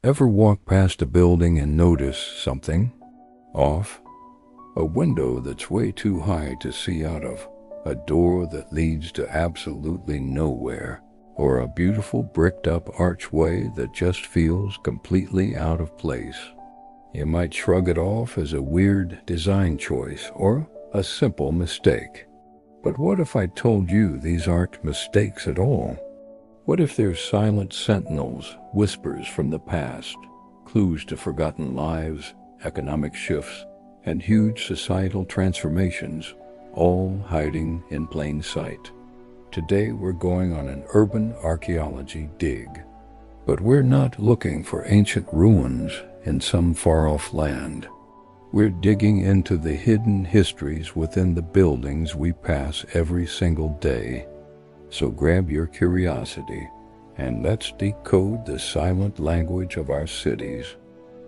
Ever walk past a building and notice something off? A window that's way too high to see out of, a door that leads to absolutely nowhere, or a beautiful bricked-up archway that just feels completely out of place. You might shrug it off as a weird design choice or a simple mistake. But what if I told you these aren't mistakes at all? What if they're silent sentinels, whispers from the past, clues to forgotten lives, economic shifts, and huge societal transformations, all hiding in plain sight? Today we're going on an urban archaeology dig. But we're not looking for ancient ruins in some far-off land. We're digging into the hidden histories within the buildings we pass every single day. So grab your curiosity and let's decode the silent language of our cities.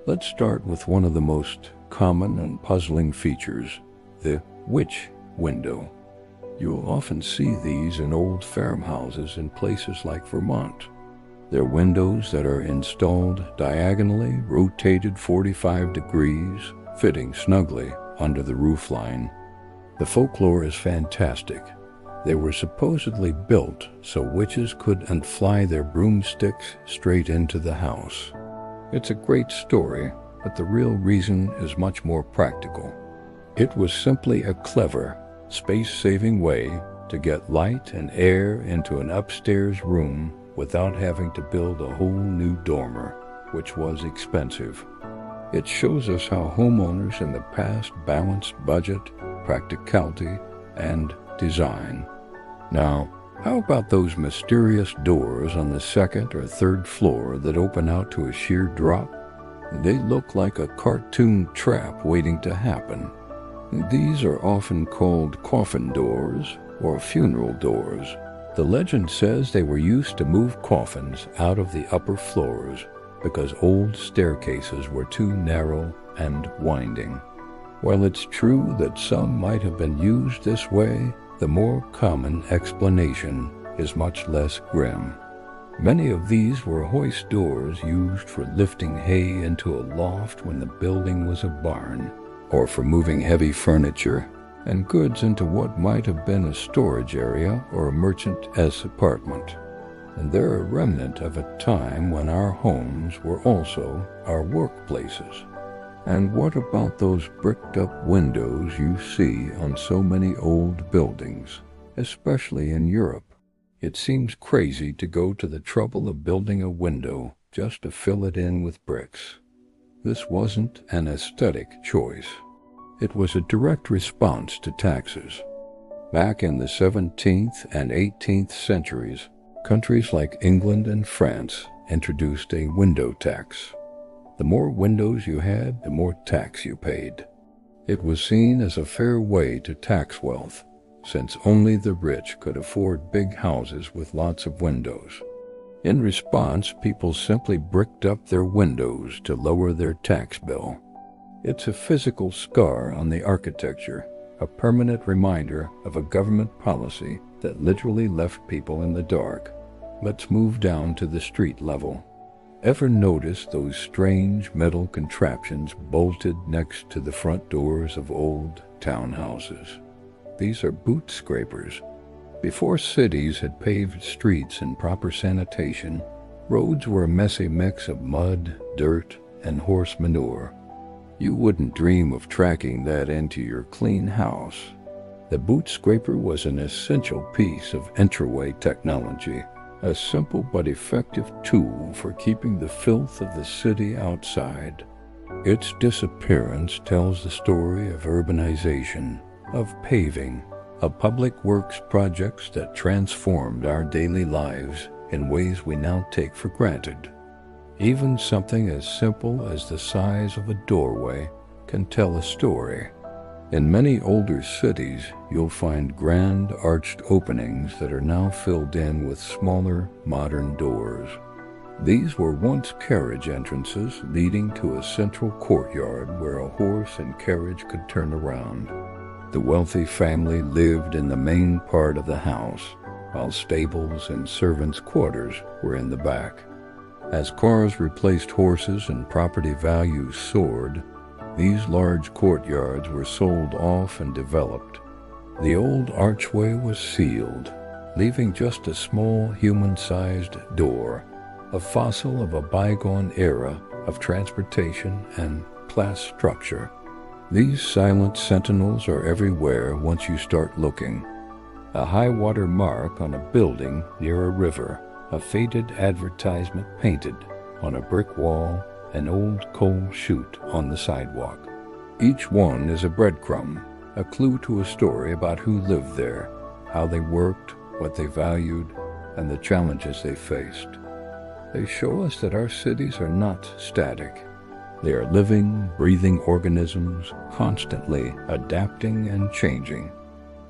Let's start with one of the most common and puzzling features, the witch window. You'll often see these in old farmhouses in places like Vermont. They're windows that are installed diagonally, rotated 45 degrees, fitting snugly under the roofline. The folklore is fantastic. They were supposedly built so witches couldn't fly their broomsticks straight into the house. It's a great story, but the real reason is much more practical. It was simply a clever, space-saving way to get light and air into an upstairs room without having to build a whole new dormer, which was expensive. It shows us how homeowners in the past balanced budget, practicality, and design. Now, how about those mysterious doors on the second or third floor that open out to a sheer drop? They look like a cartoon trap waiting to happen. These are often called coffin doors or funeral doors. The legend says they were used to move coffins out of the upper floors because old staircases were too narrow and winding. While it's true that some might have been used this way, the more common explanation is much less grim. Many of these were hoist doors used for lifting hay into a loft when the building was a barn, or for moving heavy furniture and goods into what might have been a storage area or a merchant's apartment. And they're a remnant of a time when our homes were also our workplaces. And what about those bricked-up windows you see on so many old buildings, especially in Europe? It seems crazy to go to the trouble of building a window just to fill it in with bricks. This wasn't an aesthetic choice. It was a direct response to taxes. Back in the 17th and 18th centuries, countries like England and France introduced a window tax. The more windows you had, the more tax you paid. It was seen as a fair way to tax wealth, since only the rich could afford big houses with lots of windows. In response, people simply bricked up their windows to lower their tax bill. It's a physical scar on the architecture, a permanent reminder of a government policy that literally left people in the dark. Let's move down to the street level. Ever notice those strange metal contraptions bolted next to the front doors of old townhouses? These are boot scrapers. Before cities had paved streets and proper sanitation, roads were a messy mix of mud, dirt, and horse manure. You wouldn't dream of tracking that into your clean house. The boot scraper was an essential piece of entryway technology, a simple but effective tool for keeping the filth of the city outside. Its disappearance tells the story of urbanization, of paving, of public works projects that transformed our daily lives in ways we now take for granted. Even something as simple as the size of a doorway can tell a story. In many older cities, you'll find grand arched openings that are now filled in with smaller, modern doors. These were once carriage entrances leading to a central courtyard where a horse and carriage could turn around. The wealthy family lived in the main part of the house, while stables and servants' quarters were in the back. As cars replaced horses and property values soared, these large courtyards were sold off and developed. The old archway was sealed, leaving just a small human-sized door, a fossil of a bygone era of transportation and class structure. These silent sentinels are everywhere once you start looking. A high-water mark on a building near a river, a faded advertisement painted on a brick wall, an old coal chute on the sidewalk. Each one is a breadcrumb, a clue to a story about who lived there, how they worked, what they valued, and the challenges they faced. They show us that our cities are not static. They are living, breathing organisms, constantly adapting and changing.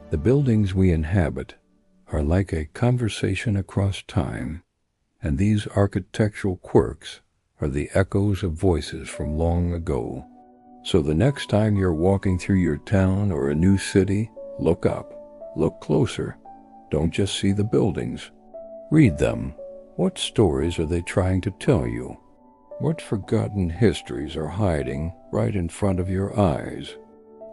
The buildings we inhabit are like a conversation across time, and these architectural quirks are the echoes of voices from long ago. So the next time you're walking through your town or a new city, look up, look closer. Don't just see the buildings. Read them. What stories are they trying to tell you? What forgotten histories are hiding right in front of your eyes?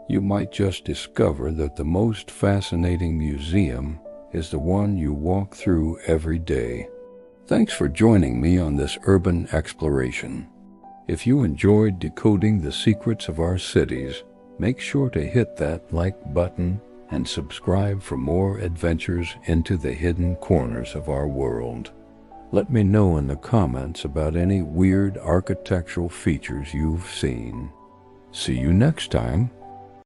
You might just discover that the most fascinating museum is the one you walk through every day. Thanks for joining me on this urban exploration. If you enjoyed decoding the secrets of our cities, make sure to hit that like button and subscribe for more adventures into the hidden corners of our world. Let me know in the comments about any weird architectural features you've seen. See you next time.